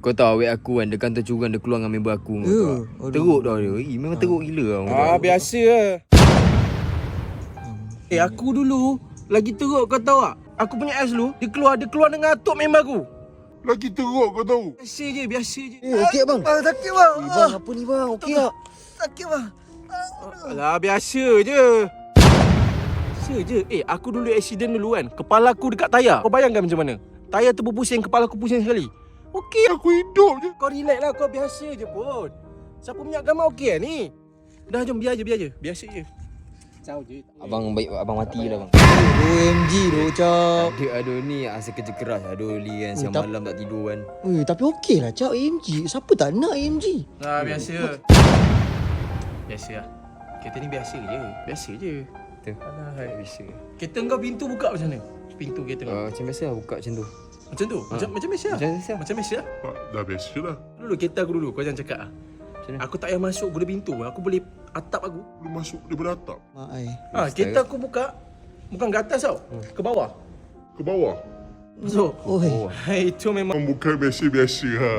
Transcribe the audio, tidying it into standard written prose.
Kau tahu awet aku kan, dia kantoi curang dia keluar dengan member aku. Teruk tau dia. Memang teruk gila tau. Biasa lah. Aku dulu lagi teruk kau tahu tak? Aku punya ex dulu, dia keluar dengan atuk member aku. Lagi teruk kau tahu. Biasa je. Okey bang. Sakit bang. Bang, apa ni bang? Okey tak? Sakit bang. Alah, biasa je. Biasa je. Aku dulu accident dulu kan. Kepala aku dekat tayar. Kau bayangkan macam mana? Tayar tu berpusing, kepala aku pusing sekali. Okey, Aku hidup je. kau relax lah, kau biasa je pun. Siapa punya agama okey lah ni? Dah jom, biar je. Biasa je. Jauh je. Abang baik, abang mati lah bang. OMG tu Cak. Aduh ni asal kerja keras. Aduh Li kan, siang malam tak tidur kan. Tapi okey lah Cak AMG. Siapa tak nak AMG? Biasa. Biasa lah. Kereta ni biasa je. Biasa je. Betul. Alah, Biasa. kereta kau pintu buka macam mana? Pintu kereta kau. Macam biasa lah buka macam tu. Macam tu? Macam biasa lah. Macam biasa. Macam biasa lah. Dah biasa lah. Dulu kereta aku dulu, kau jangan cakap lah. Macam mana? Aku tak payah masuk guna pintu. Aku boleh atap aku. Boleh masuk daripada atap. Mak ai. Kereta aku buka. Bukan ke atas tau. Ke bawah. Ke bawah. Masuk. Oi. Itu memang Bukan biasa-biasa ha.